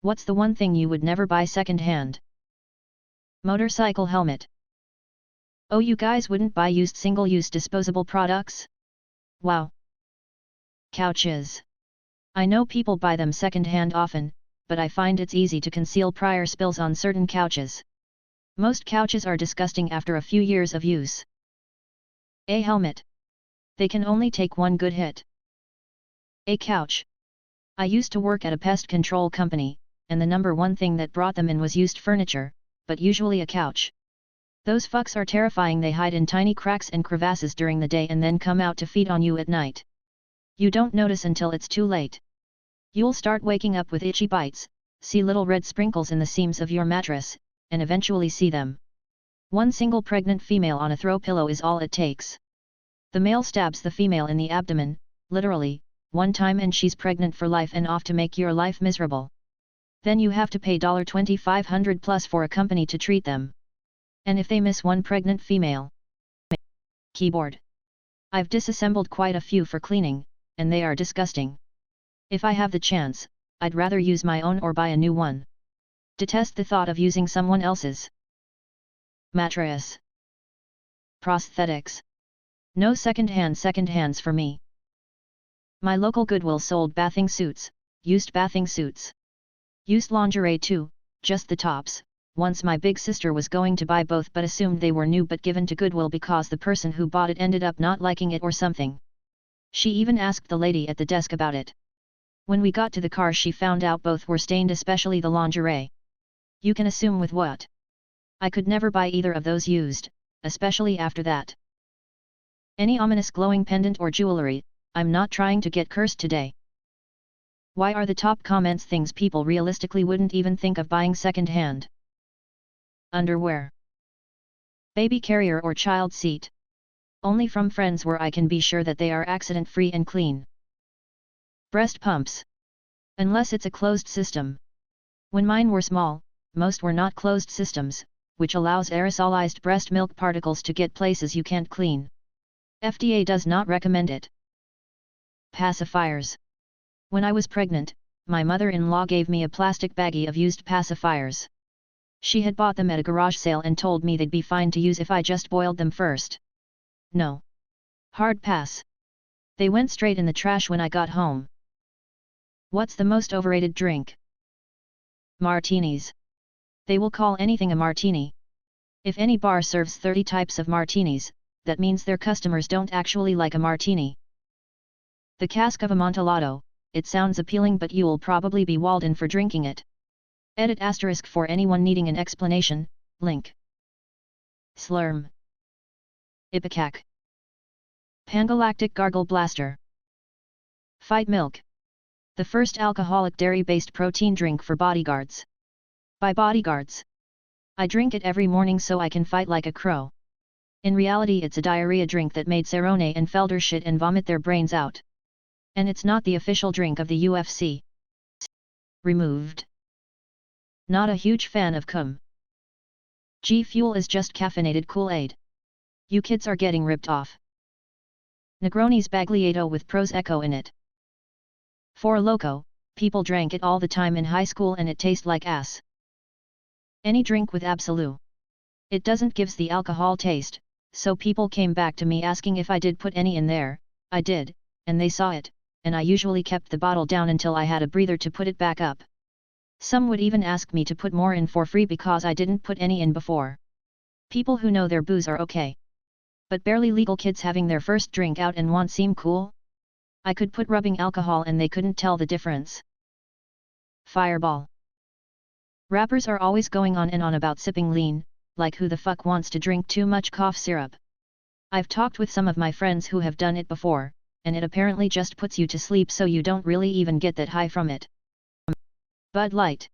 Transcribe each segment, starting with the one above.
What's the one thing you would never buy second-hand? Motorcycle helmet. Oh, you guys wouldn't buy used single-use disposable products? Wow. Couches. I know people buy them second-hand often, but I find it's easy to conceal prior spills on certain couches. Most couches are disgusting after a few years of use. A helmet. They can only take one good hit. A couch. I used to work at a pest control company, and the number one thing that brought them in was used furniture, but usually a couch. Those fucks are terrifying. They hide in tiny cracks and crevasses during the day and then come out to feed on you at night. You don't notice until it's too late. You'll start waking up with itchy bites, see little red sprinkles in the seams of your mattress, and eventually see them. One single pregnant female on a throw pillow is all it takes. The male stabs the female in the abdomen, literally, one time, and she's pregnant for life and off to make your life miserable. Then you have to pay $2,500 plus for a company to treat them. And if they miss one pregnant female. Keyboard. I've disassembled quite a few for cleaning, and they are disgusting. If I have the chance, I'd rather use my own or buy a new one. Detest the thought of using someone else's. Mattress. Prosthetics. No second-hands for me. My local Goodwill sold bathing suits, used bathing suits. Used lingerie too, just the tops. Once my big sister was going to buy both but assumed they were new but given to Goodwill because the person who bought it ended up not liking it or something. She even asked the lady at the desk about it. When we got to the car she found out both were stained, especially the lingerie. You can assume with what. I could never buy either of those used, especially after that. Any ominous glowing pendant or jewelry. I'm not trying to get cursed today. Why are the top comments things people realistically wouldn't even think of buying second-hand? Underwear. Baby carrier or child seat. Only from friends where I can be sure that they are accident-free and clean. Breast pumps. Unless it's a closed system. When mine were small, most were not closed systems, which allows aerosolized breast milk particles to get places you can't clean. FDA does not recommend it. Pacifiers. When I was pregnant, my mother-in-law gave me a plastic baggie of used pacifiers. She had bought them at a garage sale and told me they'd be fine to use if I just boiled them first. No. Hard pass. They went straight in the trash when I got home. What's the most overrated drink? Martinis. They will call anything a martini. If any bar serves 30 types of martinis, that means their customers don't actually like a martini. The cask of Amontillado. It sounds appealing, but you'll probably be walled in for drinking it. Edit * for anyone needing an explanation, link. Slurm. Ipecac. Pangalactic Gargle Blaster. Fight Milk. The first alcoholic dairy-based protein drink for bodyguards. By bodyguards. I drink it every morning so I can fight like a crow. In reality it's a diarrhea drink that made Cerrone and Felder shit and vomit their brains out. And it's not the official drink of the UFC. Removed. Not a huge fan of cum. G Fuel is just caffeinated Kool-Aid. You kids are getting ripped off. Negronis Bagliato with Prosecco in it. Four Loko, people drank it all the time in high school and it tastes like ass. Any drink with Absolute. It doesn't gives the alcohol taste, so people came back to me asking if I did put any in there. I did, and they saw it, and I usually kept the bottle down until I had a breather to put it back up. Some would even ask me to put more in for free because I didn't put any in before. People who know their booze are okay. But barely legal kids having their first drink out and want seem cool? I could put rubbing alcohol and they couldn't tell the difference. Fireball. Rappers are always going on and on about sipping lean, like who the fuck wants to drink too much cough syrup? I've talked with some of my friends who have done it before, and it apparently just puts you to sleep so you don't really even get that high from it. Bud Light.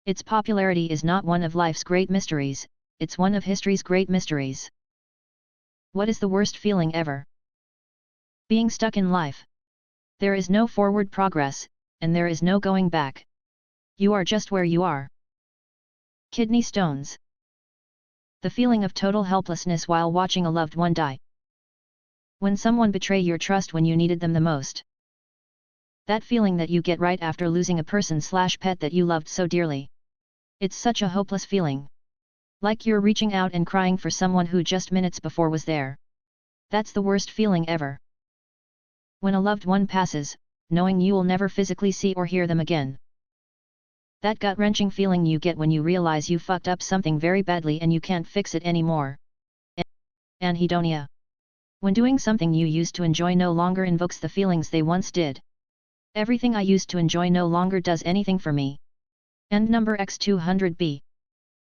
Its popularity is not one of life's great mysteries, it's one of history's great mysteries. What is the worst feeling ever? Being stuck in life. There is no forward progress, and there is no going back. You are just where you are. Kidney stones. The feeling of total helplessness while watching a loved one die. When someone betray your trust when you needed them the most. That feeling that you get right after losing a person/pet that you loved so dearly. It's such a hopeless feeling. Like you're reaching out and crying for someone who just minutes before was there. That's the worst feeling ever. When a loved one passes, knowing you will never physically see or hear them again. That gut-wrenching feeling you get when you realize you fucked up something very badly and you can't fix it anymore. Anhedonia. When doing something you used to enjoy no longer invokes the feelings they once did. Everything I used to enjoy no longer does anything for me. End number X200b.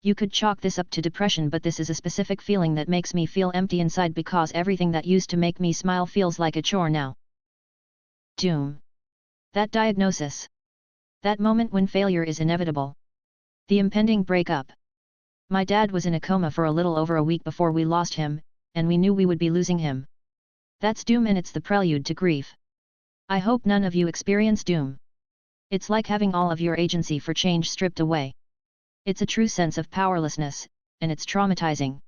You could chalk this up to depression, but this is a specific feeling that makes me feel empty inside because everything that used to make me smile feels like a chore now. Doom. That diagnosis. That moment when failure is inevitable. The impending breakup. My dad was in a coma for a little over a week before we lost him, and we knew we would be losing him. That's doom, and it's the prelude to grief. I hope none of you experience doom. It's like having all of your agency for change stripped away. It's a true sense of powerlessness, and it's traumatizing.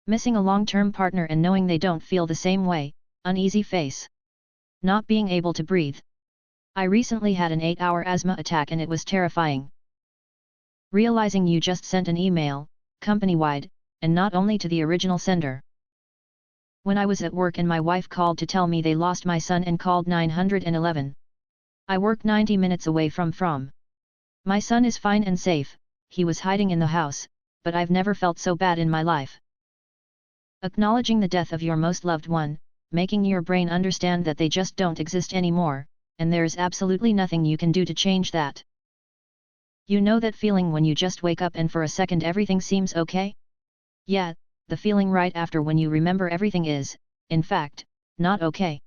Missing a long-term partner and knowing they don't feel the same way, uneasy face. Not being able to breathe. I recently had an 8-hour asthma attack and it was terrifying. Realizing you just sent an email, company-wide, and not only to the original sender. When I was at work and my wife called to tell me they lost my son and called 911. I work 90 minutes away from. My son is fine and safe, he was hiding in the house, but I've never felt so bad in my life. Acknowledging the death of your most loved one, making your brain understand that they just don't exist anymore, and there's absolutely nothing you can do to change that. You know that feeling when you just wake up and for a second everything seems okay? Yeah, the feeling right after when you remember everything is, in fact, not okay.